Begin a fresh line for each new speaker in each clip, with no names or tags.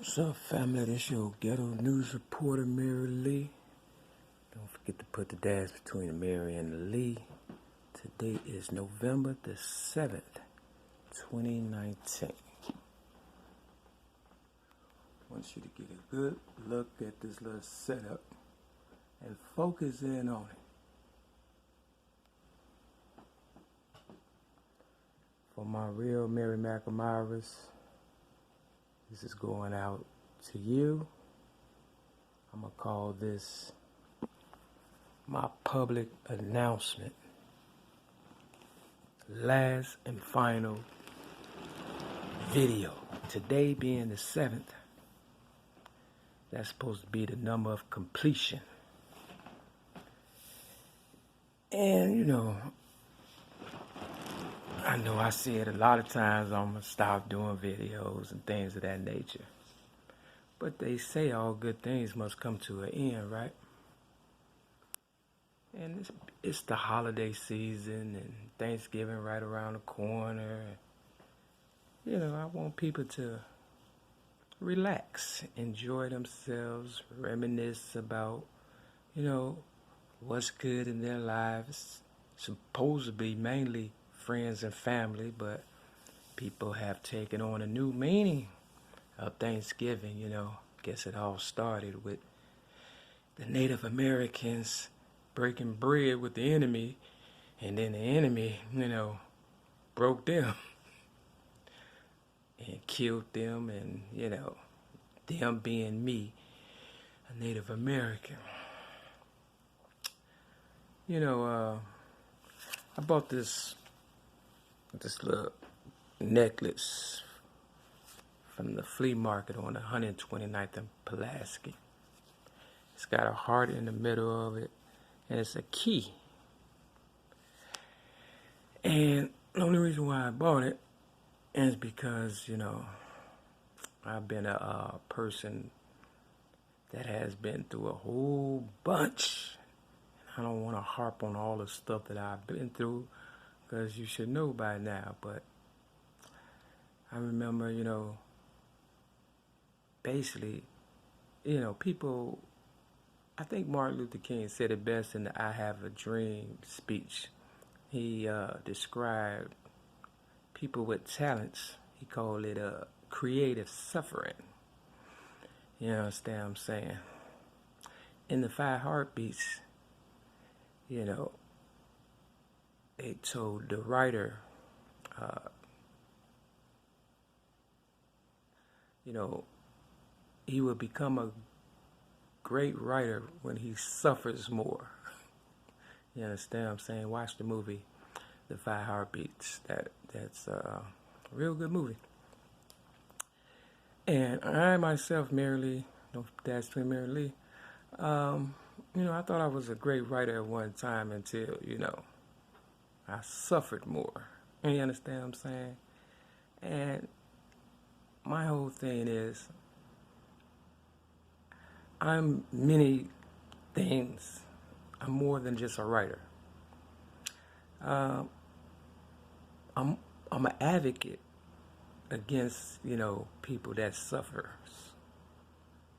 What's up, family? This your ghetto news reporter, Mary-Lee. Don't forget to put the dash between the Mary and the Lee. Today is November the 7th, 2019. I want you to get a good look at this little setup and focus in on it. For my real Mary Macamyras, this is going out to you. I'm going to call this my public announcement. Last and final video. Today being the 7th, that's supposed to be the number of completion. And I know I said a lot of times I'm going to stop doing videos and things of that nature. But they say all good things must come to an end, right? And it's the holiday season and Thanksgiving right around the corner. I want people to relax, enjoy themselves, reminisce about, what's good in their lives. Supposed to be mainly friends and family, but people have taken on a new meaning of Thanksgiving. Guess it all started with the Native Americans breaking bread with the enemy, and then the enemy, broke them and killed them, and, them being me, a Native American. I bought this little necklace from the flea market on 129th and Pulaski. It's got a heart in the middle of it, and it's a key. And the only reason why I bought it is because, I've been a person that has been through a whole bunch. I don't want to harp on all the stuff that I've been through, because you should know by now. But I remember, basically, people, I think Martin Luther King said it best in the I Have a Dream speech. He described people with talents, he called it creative suffering. You understand what I'm saying? In the 5 Heartbeats, they told the writer, he will become a great writer when he suffers more. You understand what I'm saying? Watch the movie, The 5 Heartbeats. That's a real good movie. And I myself, Mary-Lee, that's between Mary-Lee, I thought I was a great writer at one time until, I suffered more. You understand what I'm saying? And my whole thing is, I'm many things. I'm more than just a writer. I'm an advocate against, people that suffers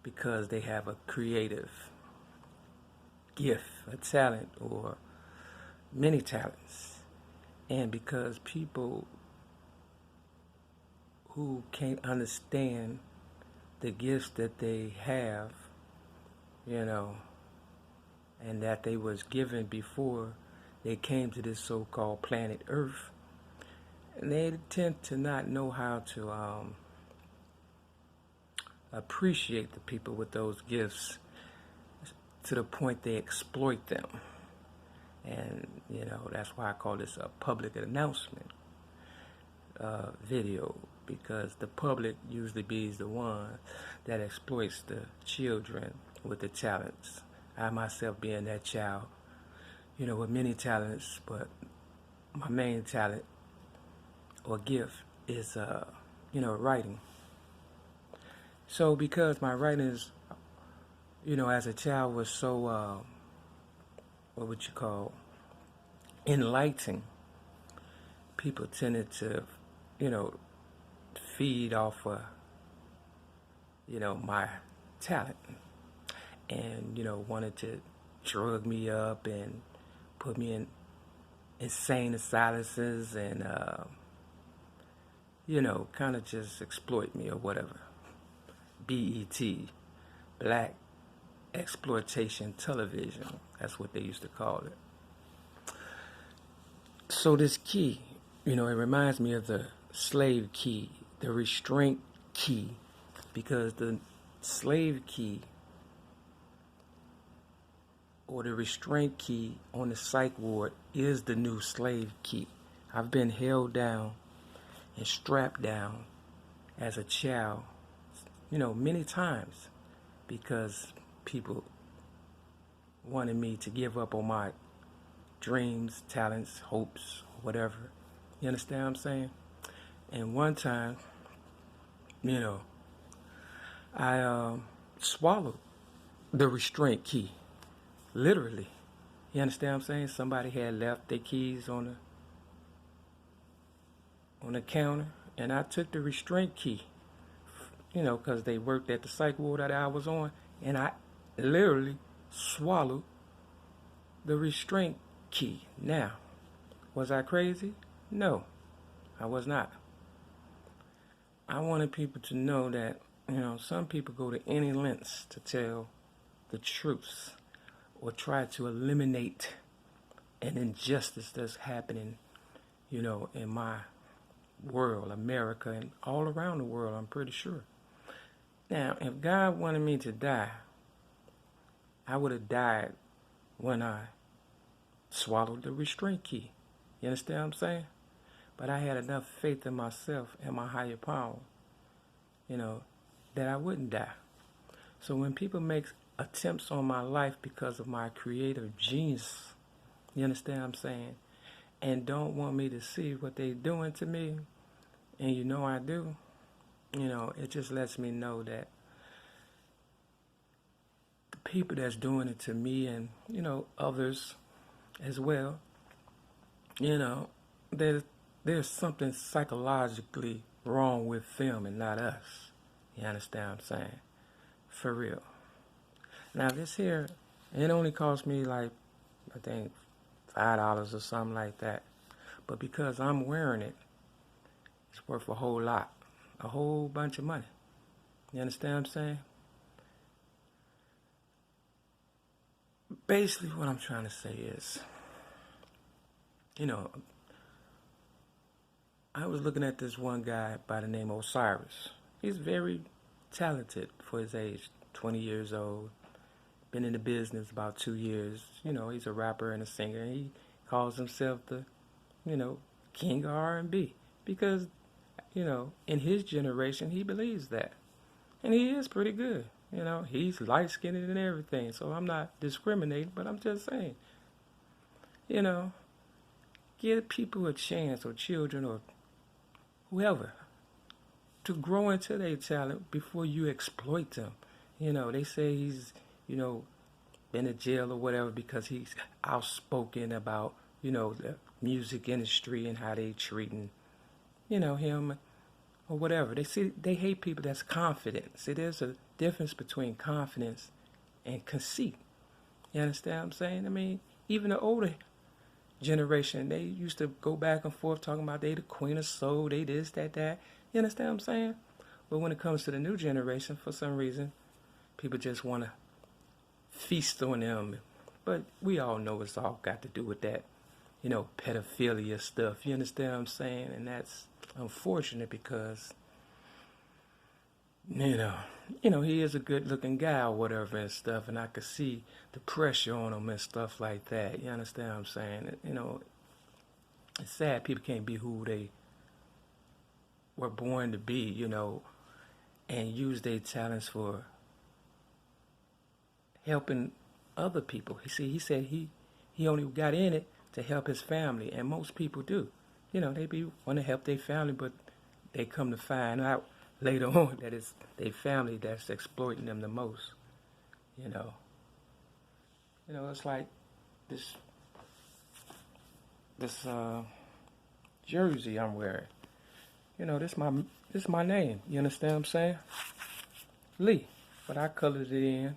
because they have a creative gift, a talent, or many talents. And because people who can't understand the gifts that they have, and that they was given before they came to this so-called planet Earth, and they tend to not know how to appreciate the people with those gifts, to the point they exploit them. And that's why I call this a public announcement video, because the public usually be the one that exploits the children with the talents. I myself being that child, with many talents, but my main talent or gift is writing. So because my writing is, as a child was so what would you call enlightening, people tended to feed off of my talent, and wanted to drug me up and put me in insane asylums and kind of just exploit me or whatever. BET, Black Exploitation Television, that's what they used to call it. So this key, it reminds me of the slave key, the restraint key, because the slave key or the restraint key on the psych ward is the new slave key. I've been held down and strapped down as a child, many times, because people wanted me to give up on my dreams, talents, hopes, whatever. You understand what I'm saying? And one time, I swallowed the restraint key, literally. You understand what I'm saying? Somebody had left their keys on the counter, and I took the restraint key, because they worked at the psych ward that I was on, and I literally swallowed the restraint key. Now, was I crazy? No, I was not. I wanted people to know that, some people go to any lengths to tell the truth or try to eliminate an injustice that's happening, in my world, America, and all around the world, I'm pretty sure. Now, if God wanted me to die, I would have died when I swallowed the restraint key. You understand what I'm saying? But I had enough faith in myself and my higher power, that I wouldn't die. So when people make attempts on my life because of my creative genius, you understand what I'm saying, and don't want me to see what they're doing to me, and I do, it just lets me know that the people that's doing it to me and, others as well, there's something psychologically wrong with them and not us. You understand what I'm saying? For real. Now this here, it only cost me like, I think, $5 or something like that. But because I'm wearing it, it's worth a whole lot. A whole bunch of money. You understand what I'm saying? Basically what I'm trying to say is, I was looking at this one guy by the name of Osiris. He's very talented for his age, 20 years old. Been in the business about 2 years. He's a rapper and a singer. And he calls himself the, king of R&B. Because, in his generation, he believes that. And he is pretty good. He's light-skinned and everything. So I'm not discriminating, but I'm just saying, give people a chance, or children, or whoever, to grow into their talent before you exploit them. They say he's, been in jail or whatever because he's outspoken about, the music industry and how they treating, him or whatever. They hate people that's confident. See, there's a difference between confidence and conceit. You understand what I'm saying? I mean, even the older generation, they used to go back and forth talking about they the queen of soul, they this, that. You understand what I'm saying? But when it comes to the new generation, for some reason, people just want to feast on them. But we all know it's all got to do with that, pedophilia stuff. You understand what I'm saying? And that's unfortunate because, he is a good-looking guy or whatever and stuff, and I could see the pressure on him and stuff like that. You understand what I'm saying? It's sad people can't be who they were born to be, and use their talents for helping other people. He said he only got in it to help his family, and most people do. They want to help their family, but they come to find out later on that it's their family that's exploiting them the most. It's like this jersey I'm wearing. This my name. You understand what I'm saying? Lee. But I colored it in,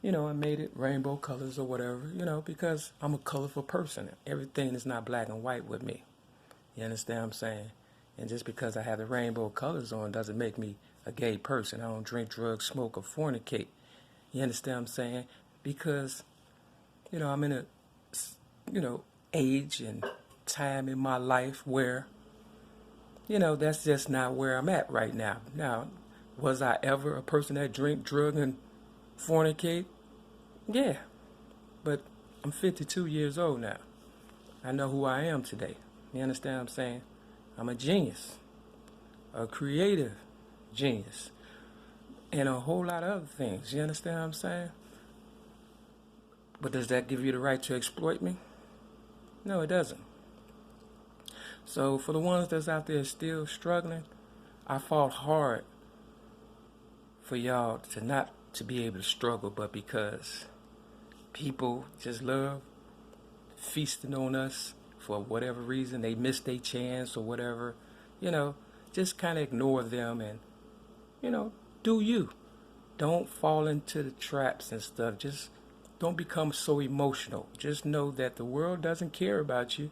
you know, I made it rainbow colors or whatever, you know, because I'm a colorful person. Everything is not black and white with me. You understand what I'm saying? And just because I have the rainbow colors on doesn't make me a gay person. I don't drink, drugs, smoke, or fornicate. You understand what I'm saying? Because, you know, I'm in a, you know, age and time in my life where, you know, that's just not where I'm at right now. Now, was I ever a person that drink, drug, and fornicate? Yeah. But I'm 52 years old now. I know who I am today. You understand what I'm saying? I'm a genius. A creative genius. And a whole lot of other things. You understand what I'm saying? But does that give you the right to exploit me? No, it doesn't. So for the ones that's out there still struggling, I fought hard for y'all to not to be able to struggle, but because people just love feasting on us for whatever reason, they missed their chance or whatever, you know, just kind of ignore them and, you know, do you. Don't fall into the traps and stuff. Just don't become so emotional. Just know that the world doesn't care about you.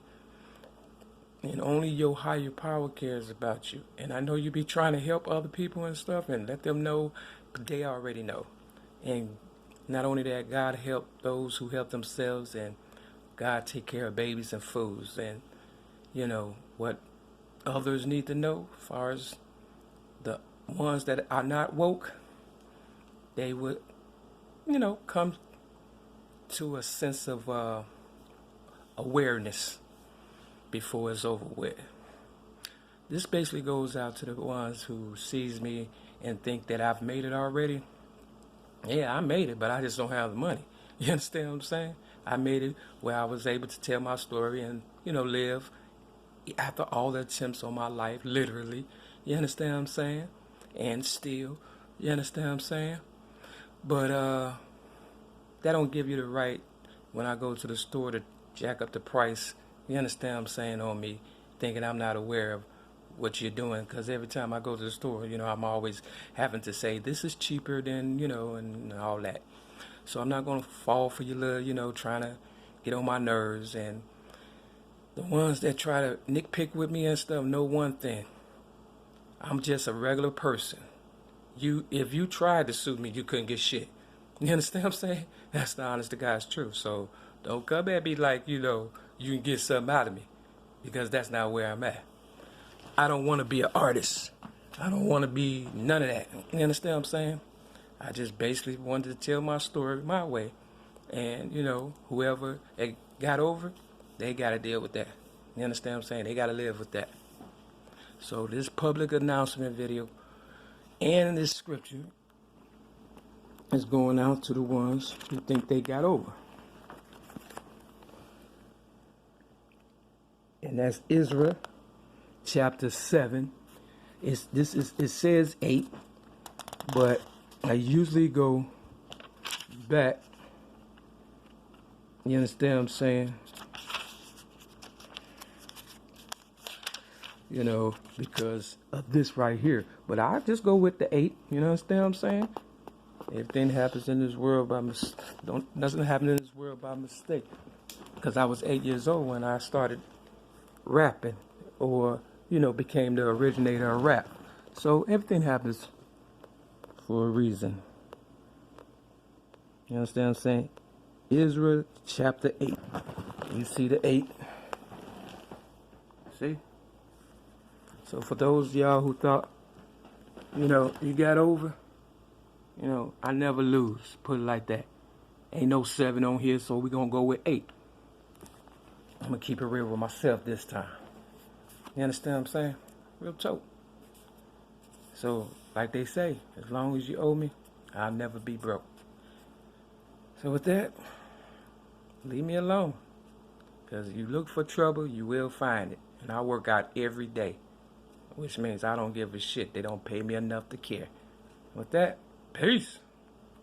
And only your higher power cares about you. And I know you be trying to help other people and stuff and let them know, but they already know. And not only that, God help those who help themselves, and God take care of babies and fools. And, you know, what others need to know, as far as the ones that are not woke, they would, you know, come to a sense of awareness before it's over with. This basically goes out to the ones who sees me and think that I've made it already. Yeah, I made it, but I just don't have the money. You understand what I'm saying? I made it where I was able to tell my story and, you know, live after all the attempts on my life, literally. You understand what I'm saying? And still, you understand what I'm saying? But that don't give you the right when I go to the store to jack up the price. You understand what I'm saying, on me, thinking I'm not aware of what you're doing, because every time I go to the store, you know, I'm always having to say, this is cheaper than, you know, and all that. So I'm not going to fall for your little, you know, trying to get on my nerves. And the ones that try to nitpick with me and stuff know one thing. I'm just a regular person. If you tried to sue me, you couldn't get shit. You understand what I'm saying? That's the honest to God's truth. So don't come at me like, you know, you can get something out of me, because that's not where I'm at. I don't want to be an artist. I don't want to be none of that. You understand what I'm saying? I just basically wanted to tell my story my way. And, you know, whoever it got over, they got to deal with that. You understand what I'm saying? They got to live with that. So this public announcement video and this scripture is going out to the ones who think they got over. And that's EZRA chapter 7. It says 8, but I usually go back. You understand what I'm saying? You know, because of this right here. But I just go with the 8. You understand what I'm saying? Everything happens in this world by doesn't happen in this world by mistake. Because I was 8 years old when I started rapping, or, you know, became the originator of rap. So everything happens for a reason. You understand what I'm saying? EZRA chapter 8. You see the 8? See? So for those of y'all who thought, you know, you got over, you know, I never lose. Put it like that. Ain't no 7 on here, so we're going to go with 8. I'm going to keep it real with myself this time. You understand what I'm saying? Real talk. So, like they say, as long as you owe me, I'll never be broke. So with that, leave me alone. Because you look for trouble, you will find it. And I work out every day, which means I don't give a shit. They don't pay me enough to care. With that, peace.